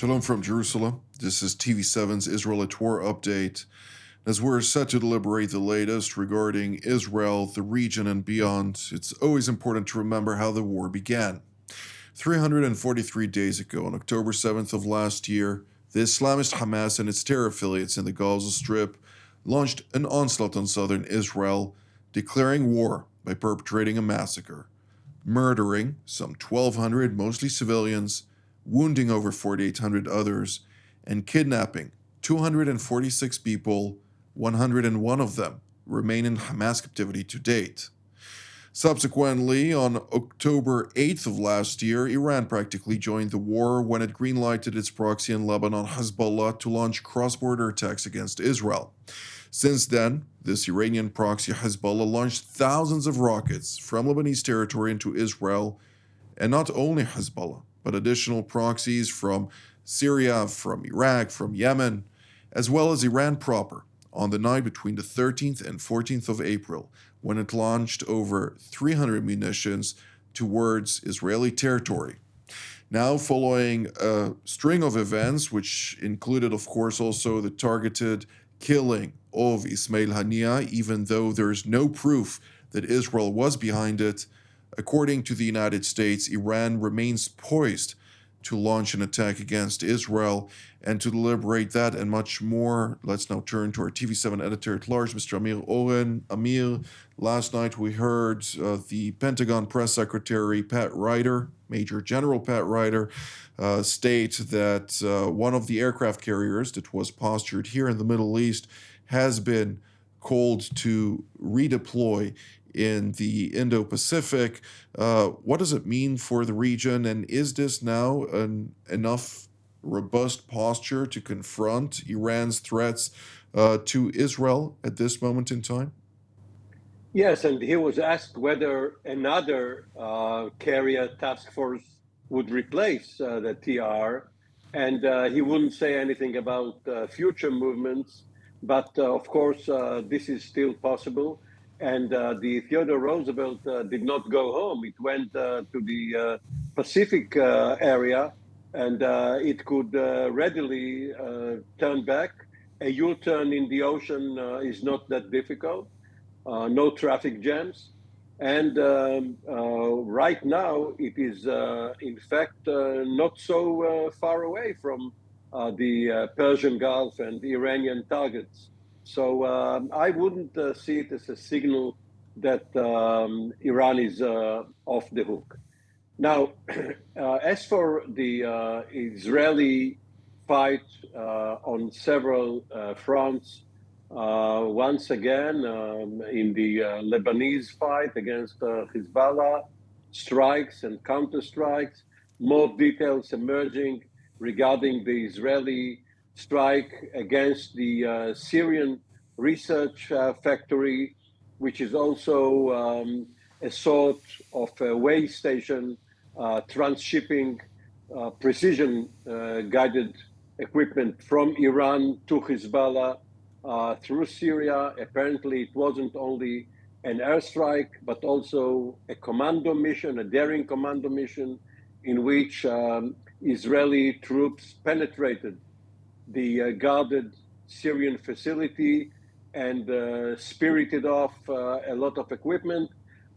Shalom from Jerusalem. This is TV7's Israel at War update. As we're set to deliberate the latest regarding Israel, the region, and beyond, it's always important to remember how the war began. 343 days ago, on October 7th of last year, the Islamist Hamas and its terror affiliates in the Gaza Strip launched an onslaught on southern Israel, declaring war by perpetrating a massacre, murdering some 1,200 mostly civilians, wounding over 4,800 others, and kidnapping 246 people, 101 of them remain in Hamas captivity to date. Subsequently, on October 8th of last year, Iran practically joined the war when it greenlighted its proxy in Lebanon, Hezbollah, to launch cross-border attacks against Israel. Since then, this Iranian proxy Hezbollah launched thousands of rockets from Lebanese territory into Israel, and not only Hezbollah, but additional proxies from Syria, from Iraq, from Yemen, as well as Iran proper, on the night between the 13th and 14th of April, when it launched over 300 munitions towards Israeli territory. Now, following a string of events, which included, of course, also the targeted killing of Ismail Haniyeh, even though there is no proof that Israel was behind it, according to the United States, Iran remains poised to launch an attack against Israel. And to deliberate that and much more, let's now turn to our TV7 editor-at-large, Mr. Amir Oren. Amir, last night we heard the Pentagon press secretary, Pat Ryder, Major General Pat Ryder, state that one of the aircraft carriers that was postured here in the Middle East has been called to redeploy in the Indo-Pacific. What does it mean for the region, and is this now an enough robust posture to confront Iran's threats to Israel at this moment in time? Yes, and he was asked whether another carrier task force would replace the TR, and he wouldn't say anything about future movements, but of course, this is still possible. And the Theodore Roosevelt did not go home. It went to the Pacific area, and it could readily turn back. A U-turn in the ocean is not that difficult. No traffic jams. And right now, it is, in fact, not so far away from the Persian Gulf and the Iranian targets. So I wouldn't see it as a signal that Iran is off the hook. Now, as for the Israeli fight on several fronts, once again, in the Lebanese fight against Hezbollah, strikes and counterstrikes, more details emerging regarding the Israeli strike against the Syrian research factory, which is also a sort of a way station transshipping precision guided equipment from Iran to Hezbollah through Syria. Apparently, it wasn't only an airstrike, but also a commando mission, a daring commando mission, in which Israeli troops penetrated the guarded Syrian facility and spirited off a lot of equipment.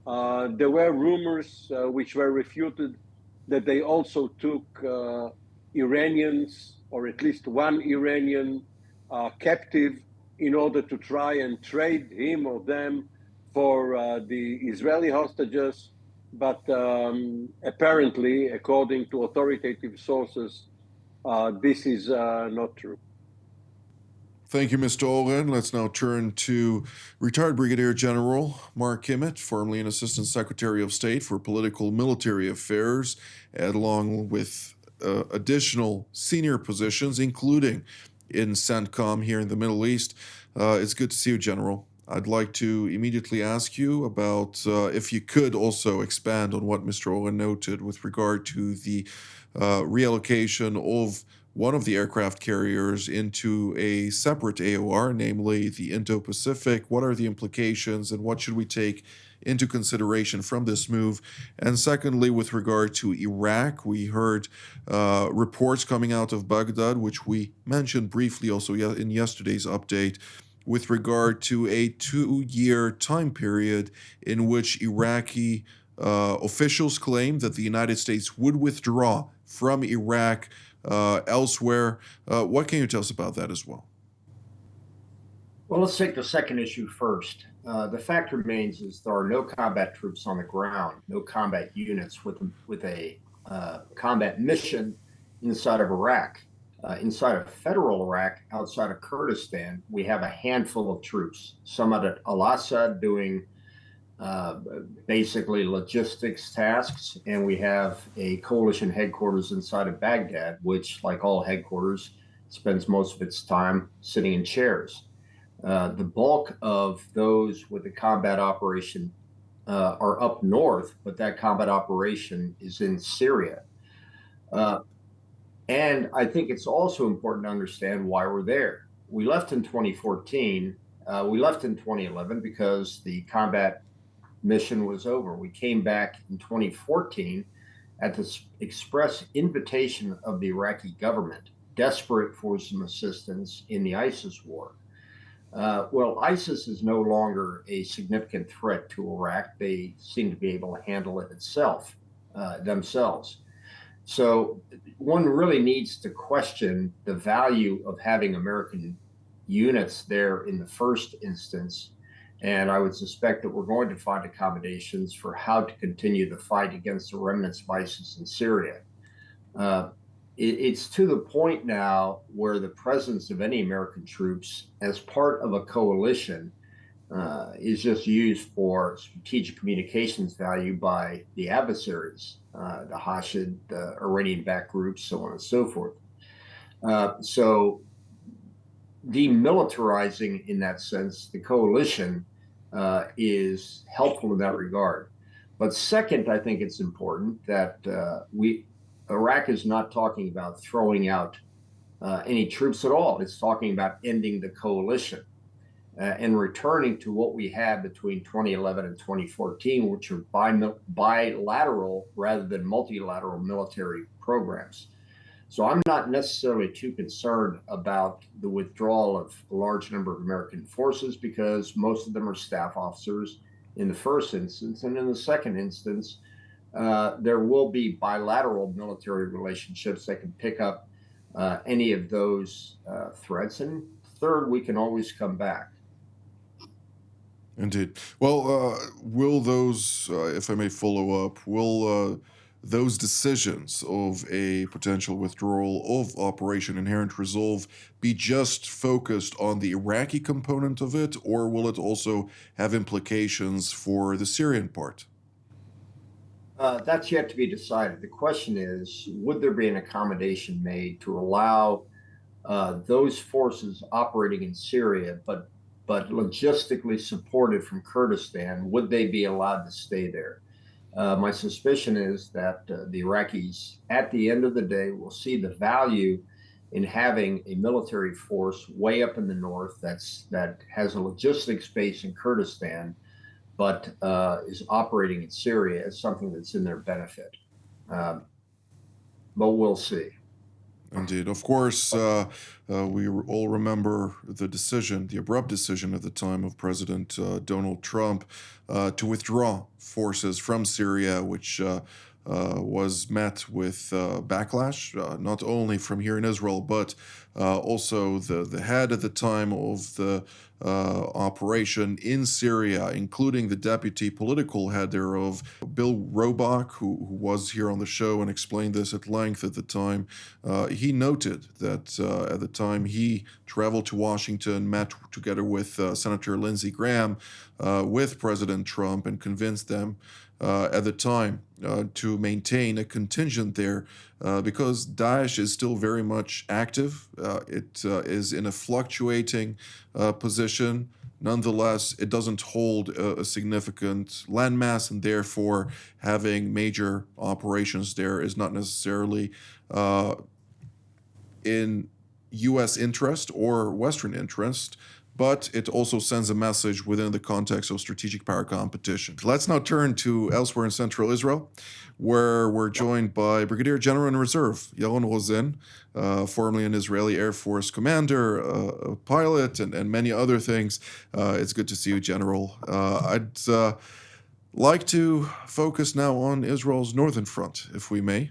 There were rumors which were refuted that they also took Iranians, or at least one Iranian captive, in order to try and trade him or them for the Israeli hostages. But apparently, according to authoritative sources, this is not true. Thank you, Mr. Oren. Let's now turn to retired Brigadier General Mark Kimmett, formerly an Assistant Secretary of State for Political Military Affairs, along with additional senior positions, including in CENTCOM here in the Middle East. It's good to see you, General. I'd like to immediately ask you about if you could also expand on what Mr. Oren noted with regard to the reallocation of one of the aircraft carriers into a separate AOR, namely the Indo-Pacific. What are the implications, and what should we take into consideration from this move? And secondly, with regard to Iraq, we heard reports coming out of Baghdad, which we mentioned briefly also in yesterday's update, with regard to a 2-year time period in which Iraqi officials claimed that the United States would withdraw from Iraq elsewhere. What can you tell us about that as well? Well, let's take the second issue first. The fact remains is there are no combat troops on the ground, no combat units with a combat mission inside of Iraq. Inside of federal Iraq, outside of Kurdistan, we have a handful of troops, some at Al-Assad doing basically logistics tasks, and we have a coalition headquarters inside of Baghdad, which, like all headquarters, spends most of its time sitting in chairs. The bulk of those with the combat operation are up north, but that combat operation is in Syria. And I think it's also important to understand why we're there. We left in 2014. We left in 2011 because the combat mission was over. We came back in 2014 at the express invitation of the Iraqi government, desperate for some assistance in the ISIS war. Well, ISIS is no longer a significant threat to Iraq. They seem to be able to handle it themselves. So one really needs to question the value of having American units there in the first instance. And I would suspect that we're going to find accommodations for how to continue the fight against the remnants of ISIS in Syria. It's to the point now where the presence of any American troops as part of a coalition is just used for strategic communications value by the adversaries, the Hashid, the Iranian-backed groups, so on and so forth. So demilitarizing, in that sense, the coalition is helpful in that regard. But second, I think it's important that Iraq is not talking about throwing out any troops at all. It's talking about ending the coalition and returning to what we had between 2011 and 2014, which are bilateral rather than multilateral military programs. So I'm not necessarily too concerned about the withdrawal of a large number of American forces because most of them are staff officers in the first instance. And in the second instance, there will be bilateral military relationships that can pick up any of those threats. And third, we can always come back. Indeed. Well, will those, if I may follow up, will those decisions of a potential withdrawal of Operation Inherent Resolve be just focused on the Iraqi component of it, or will it also have implications for the Syrian part? That's yet to be decided. The question is, would there be an accommodation made to allow those forces operating in Syria, but logistically supported from Kurdistan, would they be allowed to stay there? My suspicion is that the Iraqis, at the end of the day, will see the value in having a military force way up in the north that has a logistics base in Kurdistan, but is operating in Syria as something that's in their benefit. But we'll see. Indeed. Of course, we all remember the abrupt decision at the time of President Donald Trump to withdraw forces from Syria, which was met with backlash, not only from here in Israel, but also the head at the time of the operation in Syria, including the deputy political head thereof, Bill Robach, who was here on the show and explained this at length at the time. He noted that at the time he traveled to Washington, met together with Senator Lindsey Graham, with President Trump, and convinced them at the time to maintain a contingent there because Daesh is still very much active. It is in a fluctuating position. Nonetheless, it doesn't hold a significant landmass, and therefore having major operations there is not necessarily in U.S. interest or Western interest. but it also sends a message within the context of strategic power competition. Let's now turn to elsewhere in central Israel, where we're joined by Brigadier General in Reserve, Yaron Rosen, formerly an Israeli Air Force commander, a pilot, and many other things. It's good to see you, General. I'd like to focus now on Israel's northern front, if we may.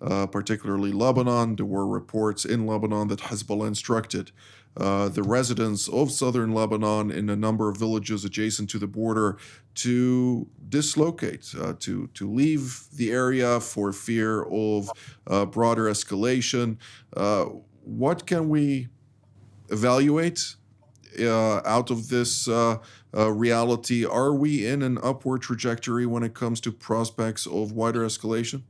Particularly Lebanon. There were reports in Lebanon that Hezbollah instructed the residents of southern Lebanon in a number of villages adjacent to the border to dislocate, to leave the area for fear of broader escalation. What can we evaluate out of this reality? Are we in an upward trajectory when it comes to prospects of wider escalation?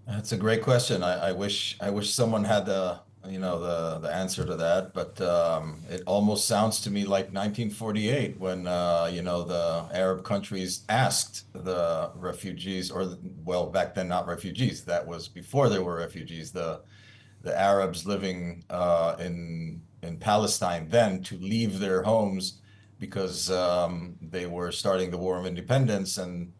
That's a great question. I wish someone had the answer to that, but it almost sounds to me like 1948 when the Arab countries asked the refugees, well, back then not refugees, that was before there were refugees, the Arabs living in Palestine then, to leave their homes because they were starting the War of Independence, and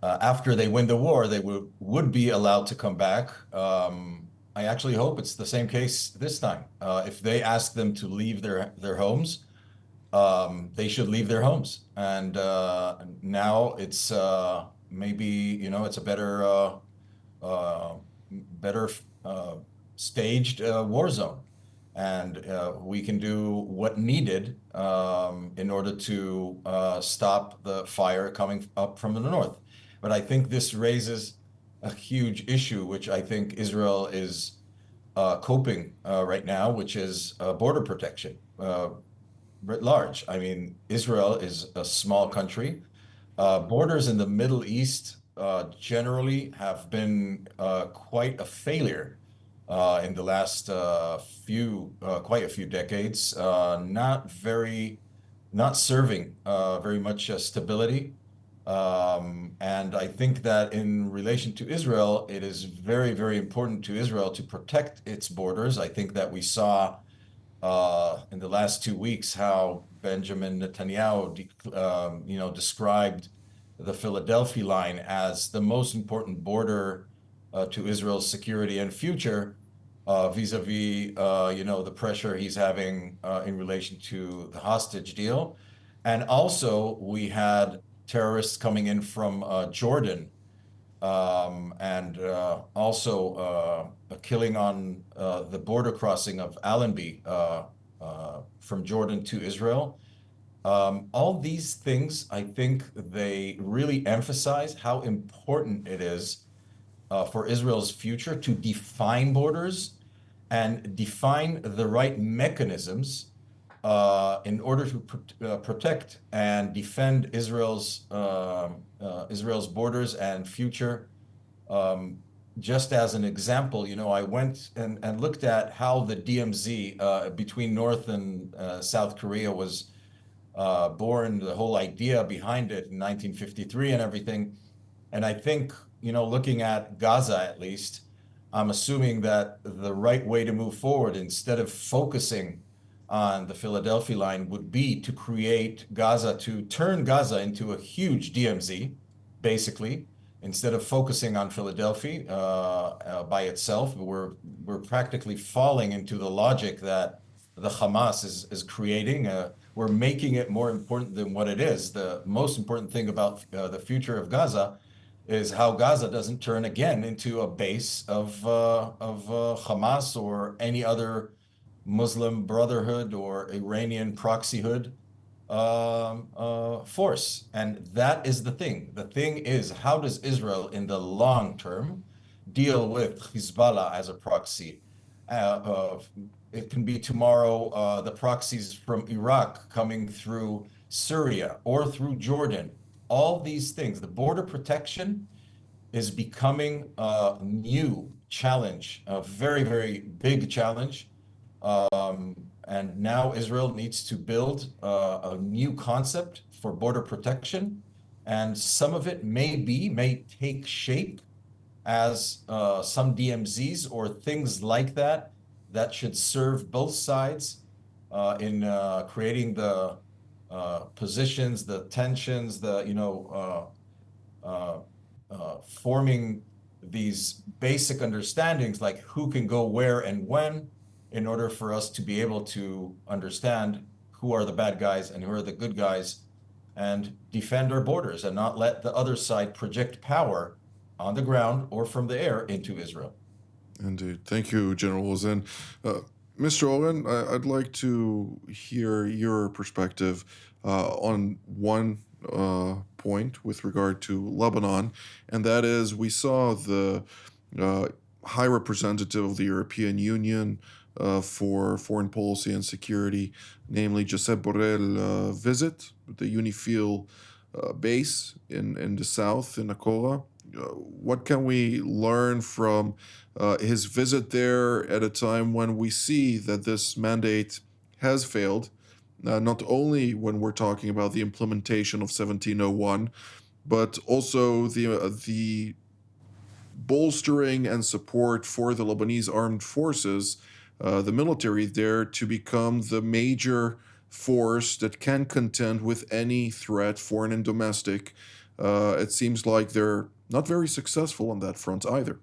after they win the war, they would be allowed to come back. I actually hope it's the same case this time. If they ask them to leave their homes, they should leave their homes. And now it's maybe it's a better staged war zone, and we can do what needed in order to stop the fire coming up from the north. But I think this raises a huge issue, which I think Israel is coping right now, which is border protection writ large. I mean, Israel is a small country. Borders in the Middle East generally have been quite a failure in the last quite a few decades, not serving very much stability. And I think that in relation to Israel, it is very, very important to Israel to protect its borders. I think that we saw in the last 2 weeks how Benjamin Netanyahu, described the Philadelphia line as the most important border to Israel's security and future, vis-a-vis, the pressure he's having in relation to the hostage deal. And also, we had terrorists coming in from Jordan, and also a killing on the border crossing of Allenby from Jordan to Israel. All these things, I think they really emphasize how important it is for Israel's future to define borders and define the right mechanisms in order to protect and defend Israel's borders and future. Just as an example, I went and looked at how the DMZ between North and South Korea was born, the whole idea behind it in 1953 and everything. And I think, looking at Gaza at least, I'm assuming that the right way to move forward, instead of focusing on the Philadelphia line, would be to turn Gaza into a huge DMZ, basically, instead of focusing on Philadelphia by itself. We're practically falling into the logic that the Hamas is creating. We're making it more important than what it is. The most important thing about the future of Gaza is how Gaza doesn't turn again into a base of Hamas or any other Muslim Brotherhood or Iranian proxyhood force. And that is the thing. The thing is, how does Israel in the long term deal with Hezbollah as a proxy? It can be tomorrow the proxies from Iraq coming through Syria or through Jordan. All these things, the border protection is becoming a new challenge, a very, very big challenge. And now Israel needs to build a new concept for border protection. And some of it may take shape as some DMZs or things like that should serve both sides in creating the positions, the tensions, forming these basic understandings like who can go where and when, in order for us to be able to understand who are the bad guys and who are the good guys, and defend our borders and not let the other side project power on the ground or from the air into Israel. Indeed. Thank you, General Ozen. Mr. Owen, I'd like to hear your perspective on one point with regard to Lebanon, and that is we saw the High Representative of the European Union for Foreign Policy and Security, namely Josep Borrell, visit the UNIFIL base in the south, in Akora. What can we learn from his visit there at a time when we see that this mandate has failed, not only when we're talking about the implementation of 1701, but also the bolstering and support for the Lebanese armed forces, the military there, to become the major force that can contend with any threat, foreign and domestic. It seems like they're not very successful on that front either.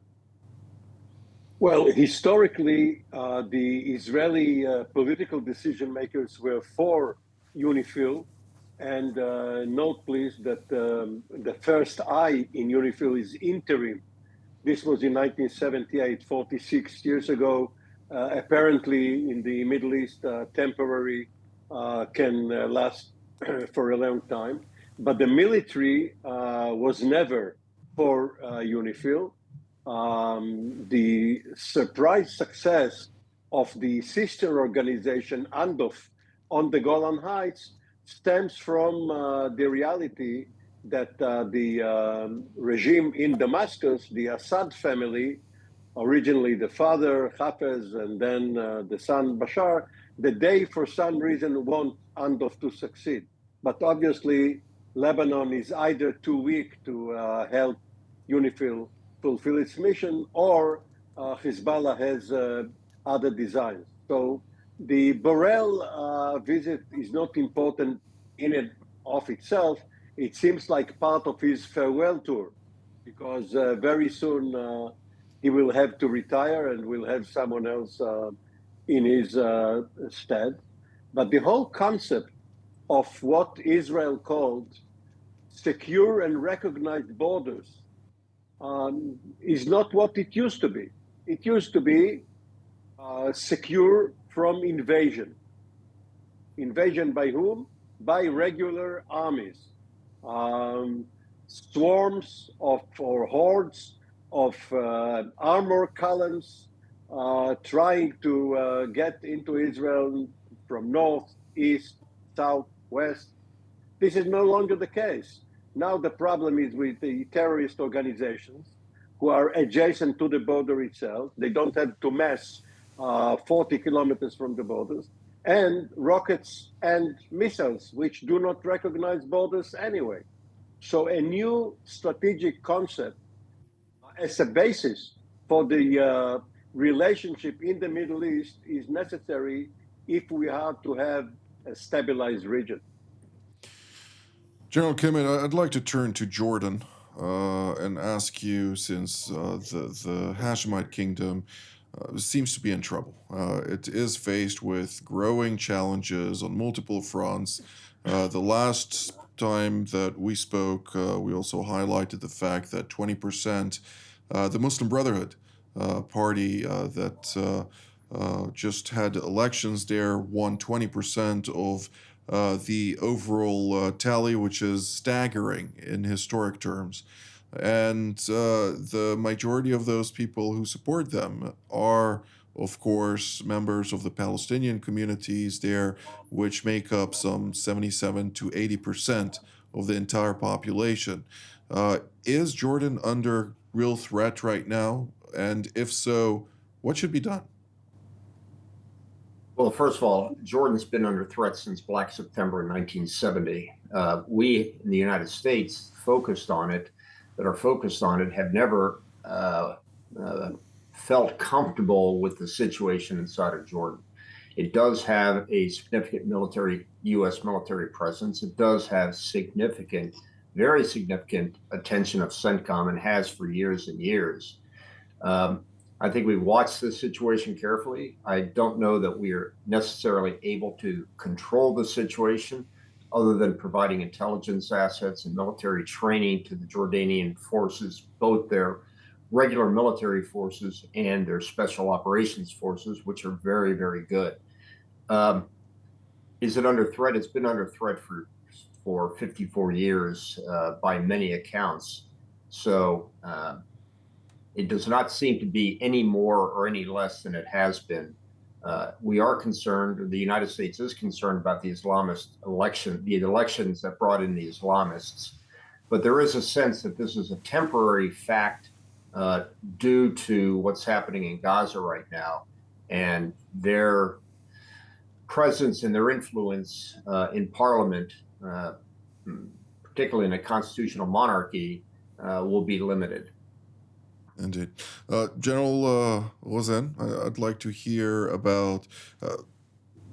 Well, historically, the Israeli political decision makers were for UNIFIL. And note, please, that the first I in UNIFIL is interim. This was in 1978, 46 years ago. Apparently, in the Middle East, temporary can last for a long time. But the military was never for UNIFIL. The surprise success of the sister organization, ANDOF, on the Golan Heights stems from the reality that the regime in Damascus, the Assad family, originally the father, Hafez, and then the son, Bashar, that they, for some reason, want ANDOF to succeed. But obviously, Lebanon is either too weak to help UNIFIL fulfill its mission, or Hezbollah has other designs. So the Borrell visit is not important in and of itself. It seems like part of his farewell tour, because very soon he will have to retire and will have someone else in his stead. But the whole concept of what Israel called secure and recognized borders is not what it used to be. It used to be secure from invasion. Invasion by whom? By regular armies. Swarms of, or hordes of armor columns trying to get into Israel from north, east, south, west. This is no longer the case. Now the problem is with the terrorist organizations who are adjacent to the border itself. They don't have to mess 40 kilometers from the borders, and rockets and missiles, which do not recognize borders anyway. So a new strategic concept as a basis for the relationship in the Middle East is necessary if we are to have a stabilized region. General Kimmett, I'd like to turn to Jordan and ask you, since the Hashemite kingdom seems to be in trouble. It is faced with growing challenges on multiple fronts. The last time that we spoke, we also highlighted the fact that 20%, the Muslim Brotherhood party that just had elections there, won 20% of the overall tally, which is staggering in historic terms. And the majority of those people who support them are, of course, members of the Palestinian communities there, which make up some 77 to 80% of the entire population. Is Jordan under real threat right now? And if so, what should be done? Well, first of all, Jordan's been under threat since Black September in 1970. We in the United States that are focused on it have never felt comfortable with the situation inside of Jordan. It does have a significant U.S. military presence. It does have very significant attention of CENTCOM and has for years and years. I think we watched this situation carefully. I don't know that we are necessarily able to control the situation other than providing intelligence assets and military training to the Jordanian forces, both their regular military forces and their special operations forces, which are very, very good. Is it under threat? It's been under threat for 54 years by many accounts. So it does not seem to be any more or any less than it has been. We are concerned, or the United States is concerned about the elections that brought in the Islamists. But there is a sense that this is a temporary fact due to what's happening in Gaza right now, and their presence and their influence in parliament, particularly in a constitutional monarchy, will be limited. Indeed. General Rosen, I'd like to hear about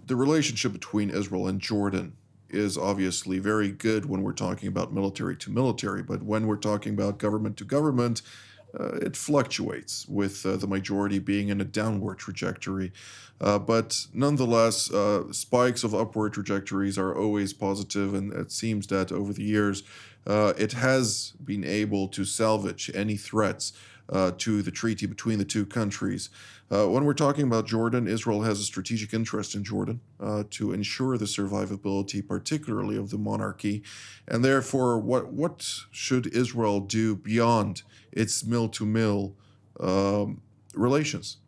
the relationship between Israel and Jordan is obviously very good when we're talking about military to military, but when we're talking about government to government, it fluctuates with the majority being in a downward trajectory. But nonetheless, spikes of upward trajectories are always positive, and it seems that over the years, it has been able to salvage any threats to the treaty between the two countries. When we're talking about Jordan, Israel has a strategic interest in Jordan to ensure the survivability, particularly of the monarchy. And therefore, what should Israel do beyond its mill-to-mill relations?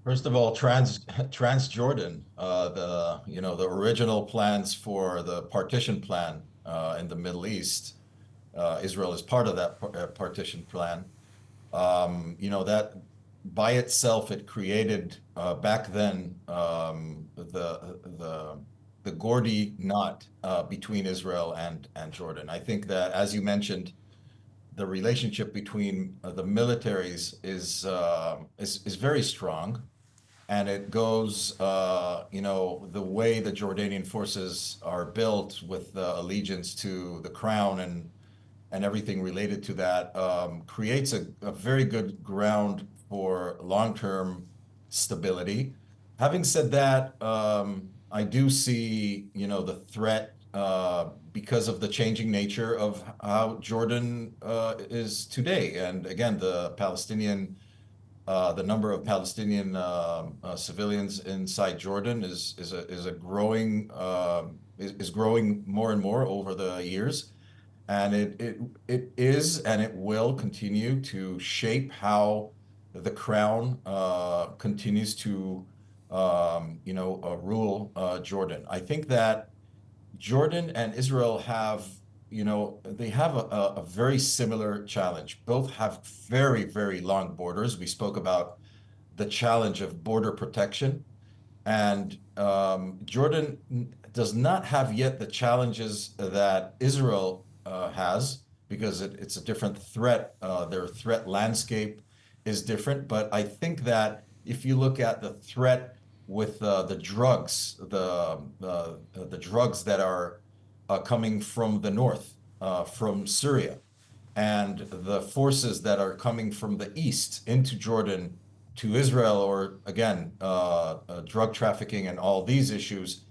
First of all, Transjordan, the original plans for the partition plan in the Middle East. Israel is part of that partition plan. That by itself, it created back then the Gordy knot between Israel and Jordan. I think that, as you mentioned, the relationship between the militaries is very strong, and it goes, the way the Jordanian forces are built with allegiance to the crown and everything related to that creates a very good ground for long-term stability. Having said that, I do see, the threat because of the changing nature of how Jordan is today. And again, the number of Palestinian civilians inside Jordan is growing more and more over the years. And it is and it will continue to shape how the crown continues to rule Jordan. I think that Jordan and Israel have a very similar challenge. Both have very, very long borders. We spoke about the challenge of border protection, and Jordan does not have yet the challenges that Israel has, because it's a different threat. Their threat landscape is different. But I think that if you look at the threat with the drugs, the drugs that are coming from the north, from Syria, and the forces that are coming from the east into Jordan to Israel, or again, drug trafficking and all these issues,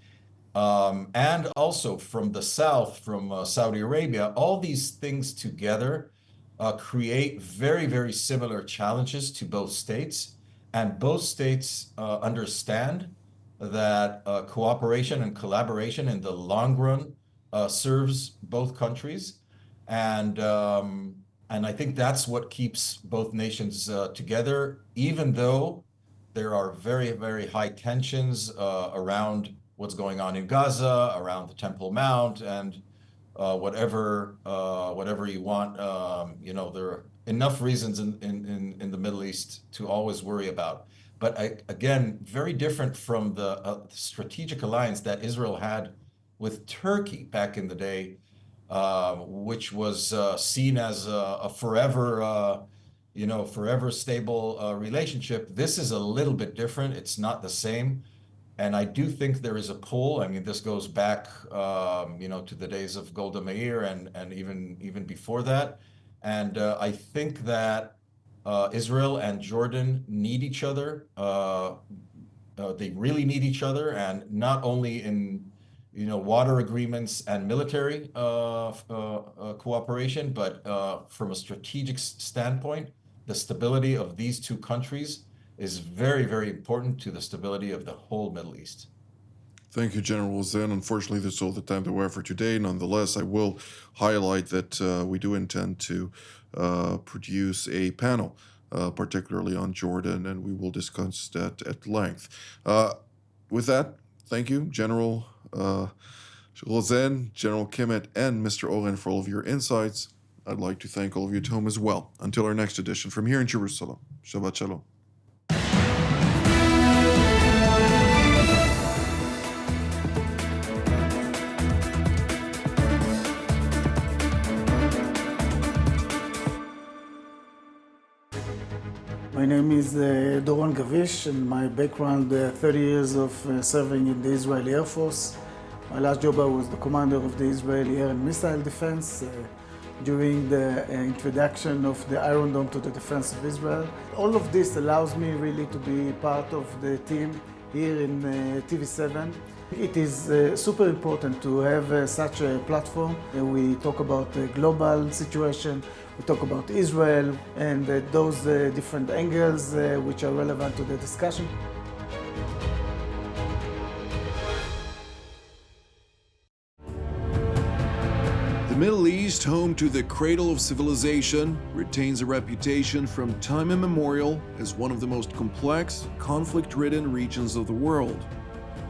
and also from the south, from Saudi Arabia, all these things together create very, very similar challenges to both states. And both states understand that cooperation and collaboration in the long run serves both countries. And I think that's what keeps both nations together, even though there are very, very high tensions around what's going on in Gaza, around the Temple Mount, and whatever you want. There are enough reasons in the Middle East to always worry about. But again, very different from the strategic alliance that Israel had with Turkey back in the day, which was seen as a forever forever stable relationship. This is a little bit different. It's not the same. And I do think there is a pull. I mean, this goes back, to the days of Golda Meir and even before that. And I think that Israel and Jordan need each other. They really need each other, and not only in water agreements and military cooperation, but from a strategic standpoint, the stability of these two countries is very, very important to the stability of the whole Middle East. Thank you, General Zen. Unfortunately, that's all the time that we have for today. Nonetheless, I will highlight that we do intend to produce a panel, particularly on Jordan, and we will discuss that at length. With that, thank you, General Zen, General Kimmett, and Mr. Oren for all of your insights. I'd like to thank all of you at home as well. Until our next edition from here in Jerusalem. Shabbat Shalom. My name is Doron Gavish, and my background, 30 years of serving in the Israeli Air Force. My last job, I was the commander of the Israeli Air and Missile Defense during the introduction of the Iron Dome to the defense of Israel. All of this allows me really to be part of the team here in TV7. It is super important to have such a platform. We talk about the global situation, we talk about Israel, and those different angles which are relevant to the discussion. The Middle East, home to the cradle of civilization, retains a reputation from time immemorial as one of the most complex, conflict-ridden regions of the world.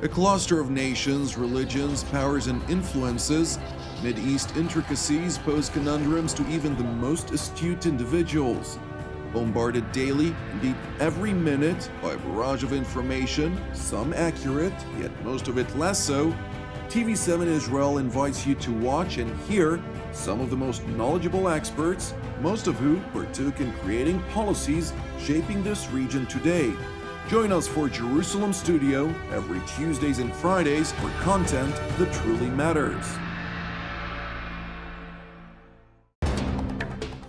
A cluster of nations, religions, powers, and influences, Mideast intricacies pose conundrums to even the most astute individuals. Bombarded daily, indeed every minute, by a barrage of information, some accurate, yet most of it less so, TV7 Israel invites you to watch and hear some of the most knowledgeable experts, most of whom partook in creating policies shaping this region today. Join us for Jerusalem Studio every Tuesdays and Fridays for content that truly matters.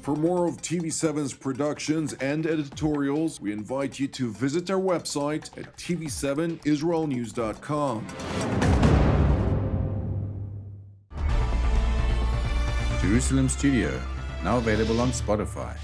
For more of TV7's productions and editorials, we invite you to visit our website at TV7israelnews.com. Jerusalem Studio, now available on Spotify.